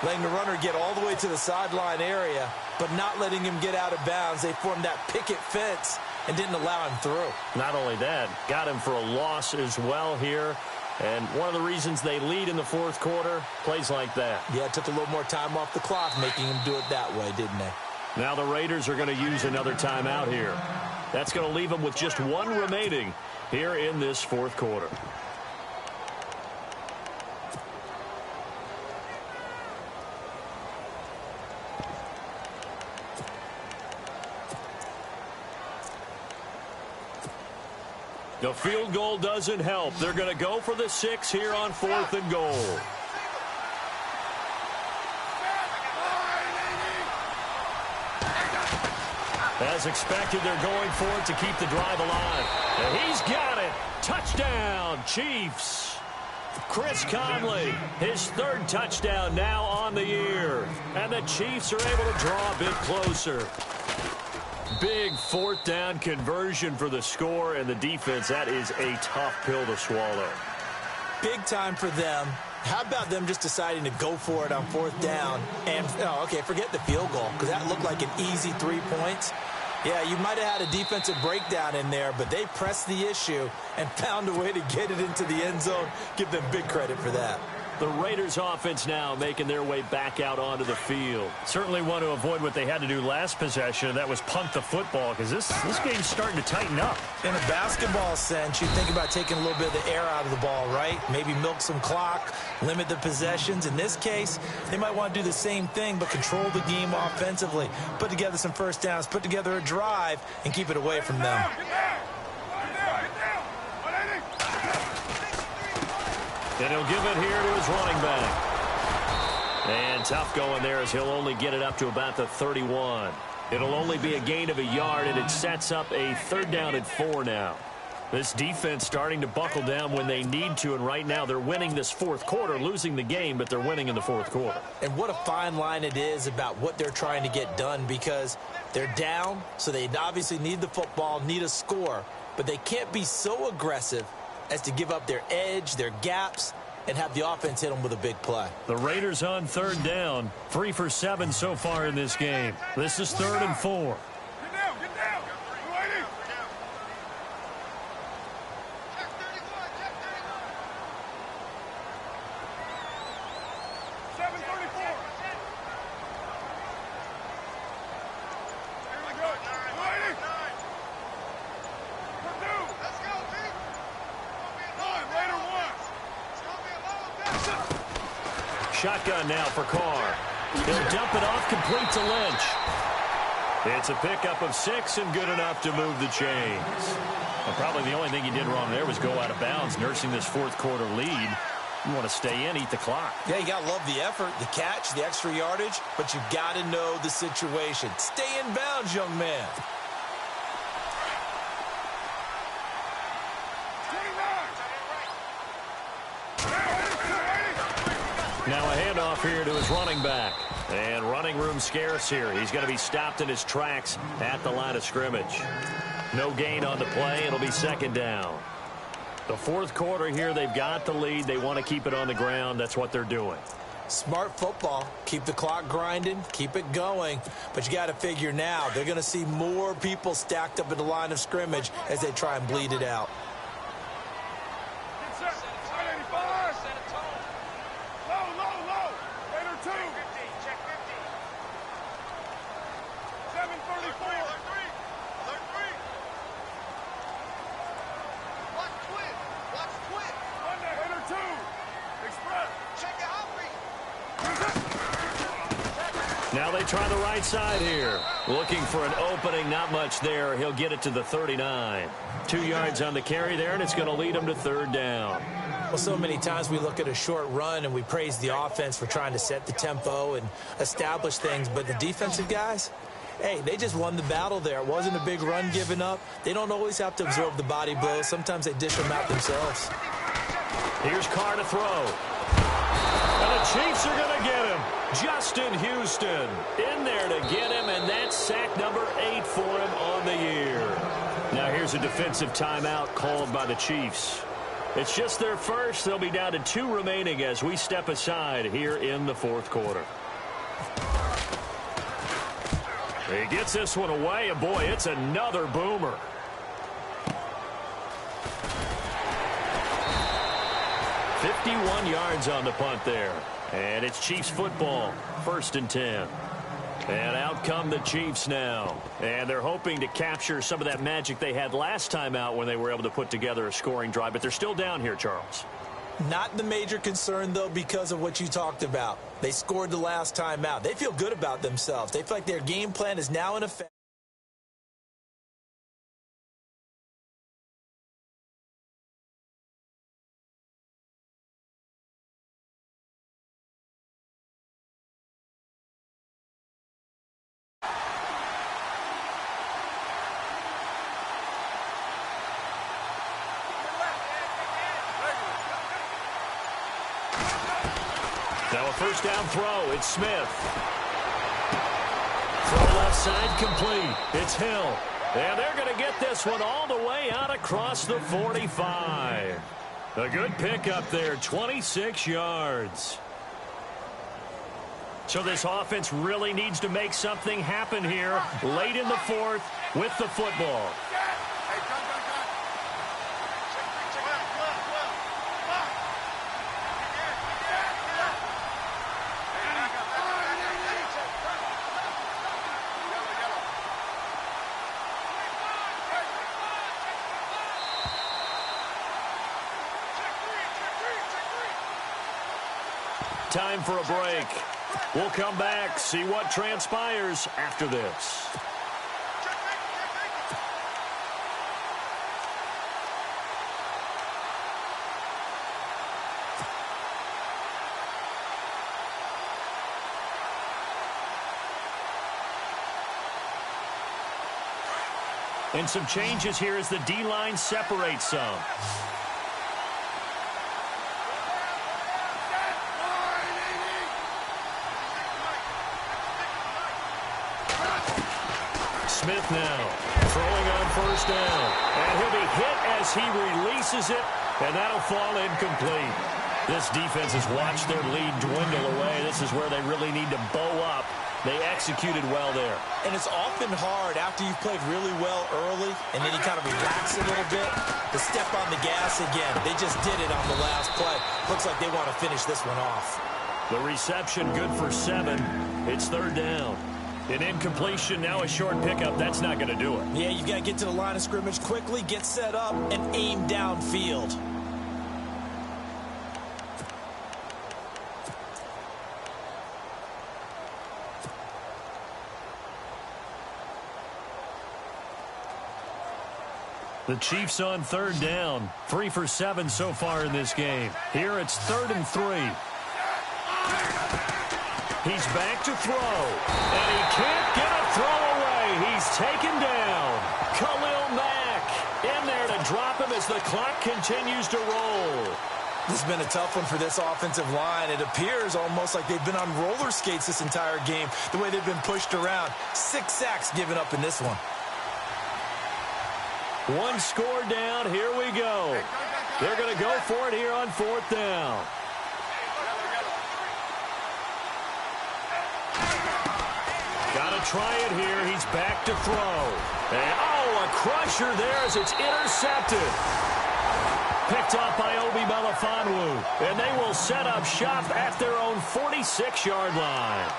letting the runner get all the way to the sideline area, but not letting him get out of bounds. They formed that picket fence and didn't allow him through. Not only that, got him for a loss as well here. And one of the reasons they lead in the 4th quarter, plays like that. Yeah, it took a little more time off the clock, making him do it that way, didn't they? Now the Raiders are going to use another timeout here. That's going to leave them with just 1 remaining here in this 4th quarter. The field goal doesn't help. They're going to go for the 6 here on 4th and goal. As expected, they're going for it to keep the drive alive. And he's got it. Touchdown, Chiefs. Chris Conley, his 3rd touchdown now on the year. And the Chiefs are able to draw a bit closer. Big 4th down conversion for the score, and the defense, that is a tough pill to swallow. Big time for them. How about them just deciding to go for it on 4th down? And, okay, forget the field goal, because that looked like an easy 3 points. Yeah, you might have had a defensive breakdown in there, but they pressed the issue and found a way to get it into the end zone. Give them big credit for that. The Raiders offense now making their way back out onto the field. Certainly want to avoid what they had to do last possession, and that was punt the football, because this game's starting to tighten up. In a basketball sense, you think about taking a little bit of the air out of the ball, right? Maybe milk some clock, limit the possessions. In this case, they might want to do the same thing, but control the game offensively. Put together some first downs, put together a drive, and keep it away from them. And he'll give it here to his running back. And tough going there as he'll only get it up to about the 31. It'll only be a gain of a yard, and it sets up a 3rd down and 4 now. This defense starting to buckle down when they need to, and right now they're winning this 4th quarter, losing the game, but they're winning in the 4th quarter. And what a fine line it is about what they're trying to get done, because they're down, so they obviously need the football, need a score, but they can't be so aggressive as to give up their edge, their gaps, and have the offense hit them with a big play. The Raiders on 3rd down, 3 for 7 so far in this game. This is 3rd and 4. Get down, get down. We're waiting. Check 31, check 31. 734. Here we go. We're waiting. Purdue. Let's go, Pete. Raider 1. Shotgun now for Carr. He'll dump it off, complete to Lynch. It's a pickup of 6 and good enough to move the chains. Well, probably the only thing he did wrong there was go out of bounds, nursing this 4th quarter lead. You want to stay in, eat the clock. Yeah, you got to love the effort, the catch, the extra yardage, but you got to know the situation. Stay in bounds, young man. Now a handoff here to his running back. And running room scarce here. He's going to be stopped in his tracks at the line of scrimmage. No gain on the play. It'll be 2nd down. The 4th quarter here, they've got the lead. They want to keep it on the ground. That's what they're doing. Smart football. Keep the clock grinding. Keep it going. But you got to figure now, they're going to see more people stacked up at the line of scrimmage as they try and bleed it out. Now they try the right side here. Looking for an opening, not much there. He'll get it to the 39. 2 yards on the carry there, and it's going to lead him to 3rd down. Well, so many times we look at a short run and we praise the offense for trying to set the tempo and establish things, but the defensive guys, hey, they just won the battle there. It wasn't a big run given up. They don't always have to absorb the body blows. Sometimes they dish them out themselves. Here's Carr to throw. And the Chiefs are going to get him. Justin Houston in there to get him, and that's sack number 8 for him on the year. Now here's a defensive timeout called by the Chiefs. It's just their first. They'll be down to 2 remaining as we step aside here in the fourth quarter. He gets this one away, and boy, it's another boomer. $51 yards on the punt there. And it's Chiefs football, 1st and 10. And out come the Chiefs now. And they're hoping to capture some of that magic they had last time out when they were able to put together a scoring drive. But they're still down here, Charles. Not the major concern, though, because of what you talked about. They scored the last time out. They feel good about themselves. They feel like their game plan is now in effect. Now a first down throw. It's Smith. Throw left side complete. It's Hill. And they're going to get this one all the way out across the 45. A good pickup there, 26 yards. So this offense really needs to make something happen here late in the fourth with the football. Time for a break. We'll come back, see what transpires after this. And some changes here as the D-line separates some. Smith now throwing on first down. And he'll be hit as he releases it, and that'll fall incomplete. This defense has watched their lead dwindle away. This is where they really need to bow up. They executed well there. And it's often hard after you've played really well early and then you kind of relax a little bit to step on the gas again. They just did it on the last play. Looks like they want to finish this one off. The reception good for 7. It's third down. An incompletion, now a short pickup. That's not going to do it. Yeah, you've got to get to the line of scrimmage quickly, get set up, and aim downfield. The Chiefs on third down. 3 for 7 so far in this game. Here it's 3rd and 3. He's back to throw, and he can't get a throw away. He's taken down. Khalil Mack in there to drop him as the clock continues to roll. This has been a tough one for this offensive line. It appears almost like they've been on roller skates this entire game, the way they've been pushed around. 6 sacks given up in this one. One score down. Here we go. They're going to go for it here on 4th down. Got to try it here. He's back to throw. And, oh, a crusher there as it's intercepted. Picked off by Obi Melifonwu. And they will set up shop at their own 46-yard line.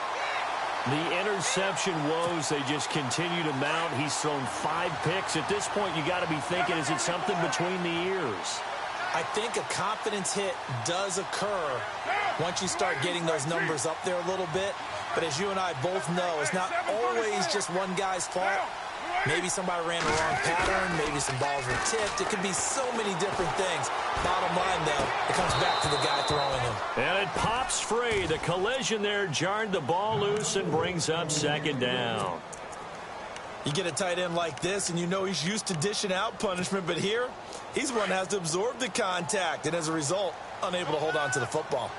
The interception woes, they just continue to mount. He's thrown 5 picks. At this point, you got to be thinking, is it something between the ears? I think a confidence hit does occur once you start getting those numbers up there a little bit. But as you and I both know, it's not always just one guy's fault. Maybe somebody ran the wrong pattern. Maybe some balls were tipped. It could be so many different things. Bottom line, though, it comes back to the guy throwing them. And it pops free. The collision there jarred the ball loose and brings up 2nd down. You get a tight end like this, and you know he's used to dishing out punishment. But here, he's one that has to absorb the contact. And as a result, unable to hold on to the football.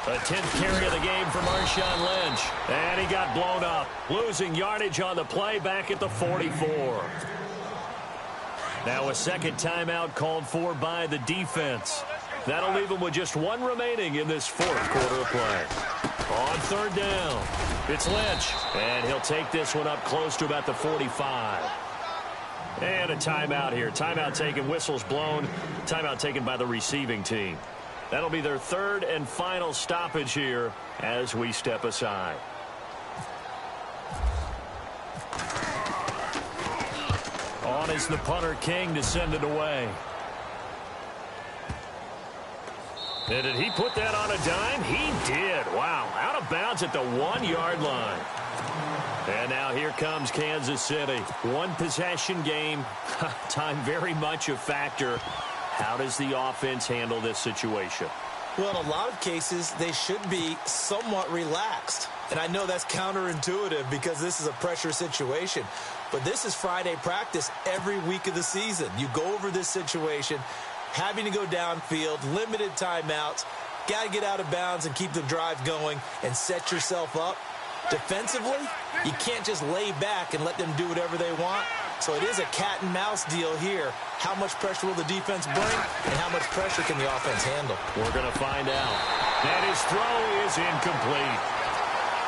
A 10th carry of the game for Marshawn Lynch. And he got blown up, losing yardage on the play back at the 44. Now a second timeout called for by the defense. That'll leave them with just one remaining in this fourth quarter of play. On third down, it's Lynch, and he'll take this one up close to about the 45. And a timeout here. Timeout taken, whistles blown. Timeout taken by the receiving team. That'll be their third and final stoppage here as we step aside. On is the punter King to send it away. And did he put that on a dime? He did. Wow. Out of bounds at the 1-yard line. And now here comes Kansas City. One possession game. Time very much a factor. How does the offense handle this situation? Well, in a lot of cases, they should be somewhat relaxed. And I know that's counterintuitive because this is a pressure situation. But this is Friday practice every week of the season. You go over this situation, having to go downfield, limited timeouts, got to get out of bounds and keep the drive going and set yourself up. Defensively, you can't just lay back and let them do whatever they want. So it is a cat and mouse deal here. How much pressure will the defense bring and how much pressure can the offense handle? We're going to find out. And his throw is incomplete.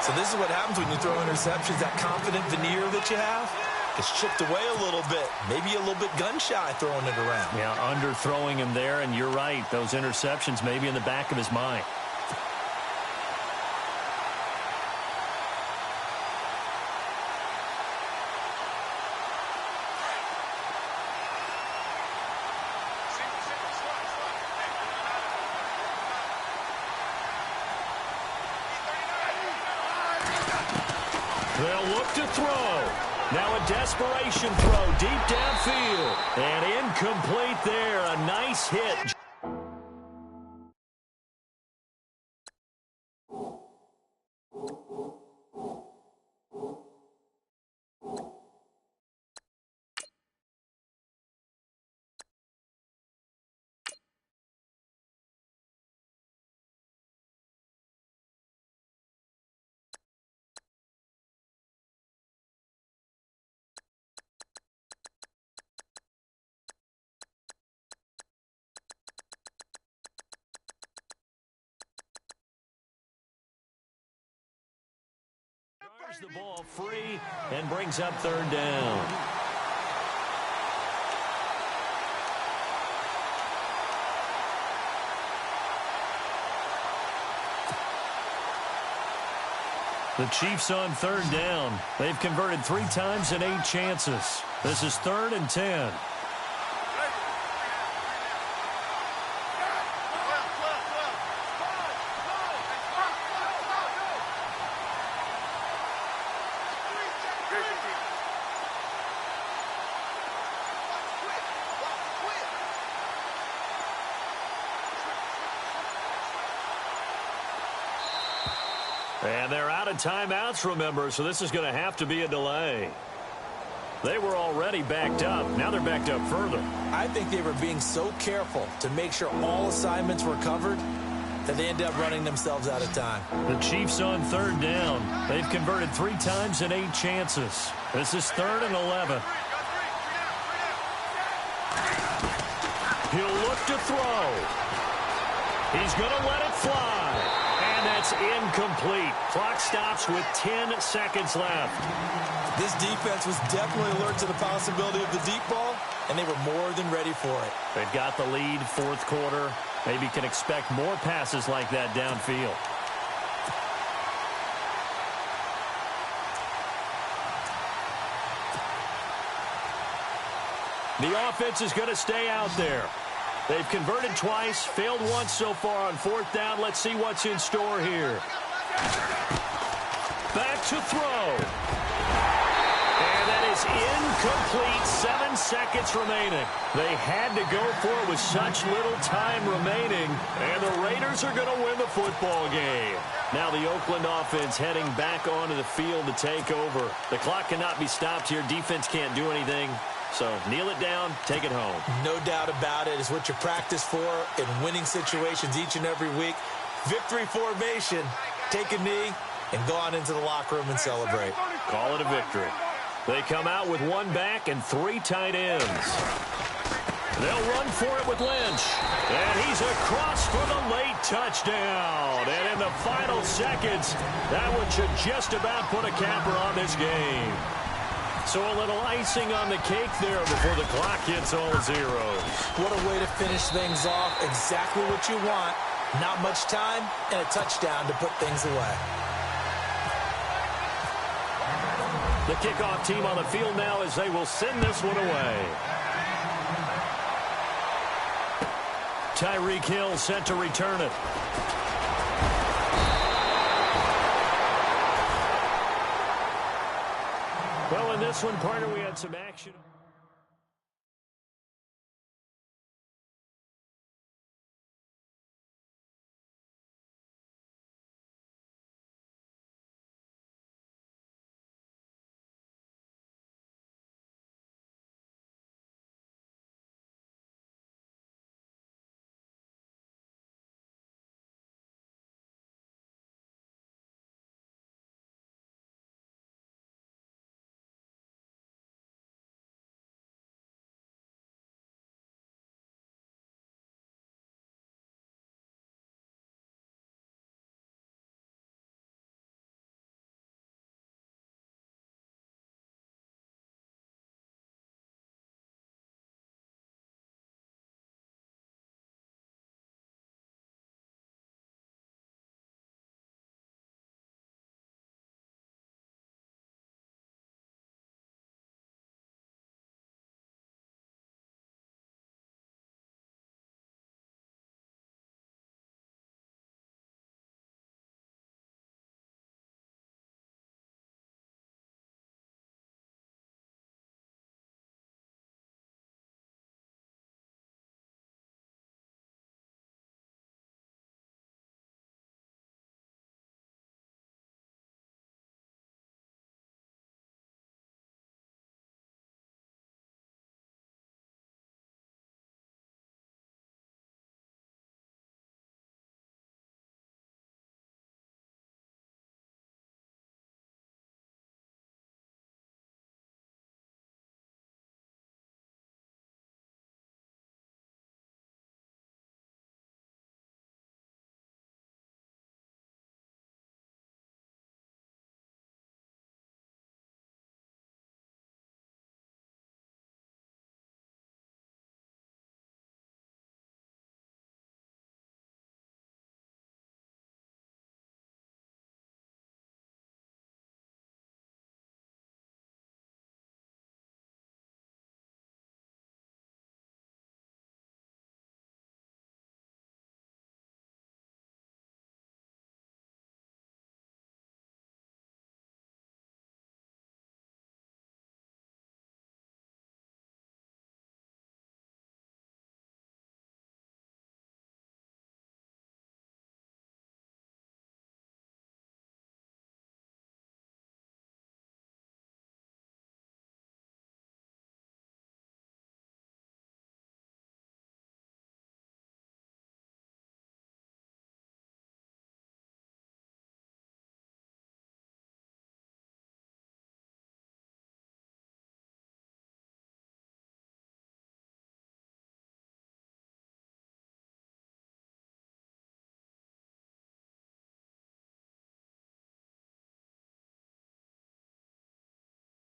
So this is what happens when you throw interceptions. That confident veneer that you have gets chipped away a little bit. Maybe a little bit gun-shy throwing it around. Yeah, underthrowing him there, and you're right. Those interceptions may be in the back of his mind. They'll look to throw. Now a desperation throw deep downfield. And incomplete there. A nice hit. The ball free and brings up third down. The Chiefs on third down. They've converted 3 times in 8 chances. This is 3rd and 10. And they're out of timeouts, remember, so this is going to have to be a delay. They were already backed up. Now they're backed up further. I think they were being so careful to make sure all assignments were covered that they ended up running themselves out of time. The Chiefs on third down. They've converted 3 times in 8 chances. This is 3rd and 11. He'll look to throw. He's going to let it fly. And that's incomplete. Clock stops with 10 seconds left. This defense was definitely alert to the possibility of the deep ball, and they were more than ready for it. They've got the lead, 4th quarter. Maybe can expect more passes like that downfield. The offense is going to stay out there. They've converted twice, failed once so far on 4th down. Let's see what's in store here. Back to throw. And that is incomplete. 7 seconds remaining. They had to go for it with such little time remaining. And the Raiders are going to win the football game. Now the Oakland offense heading back onto the field to take over. The clock cannot be stopped here. Defense can't do anything. So kneel it down, take it home. No doubt about it. It's what you practice for in winning situations each and every week. Victory formation. Take a knee and go on into the locker room and celebrate. Call it a victory. They come out with one back and 3 tight ends. They'll run for it with Lynch. And he's across for the late touchdown. And in the final seconds, that one should just about put a capper on this game. So a little icing on the cake there before the clock hits all zeros. What a way to finish things off. Exactly what you want. Not much time and a touchdown to put things away. The kickoff team on the field now as they will send this one away. Tyreek Hill set to return it. Well, in this one, partner, we had some action.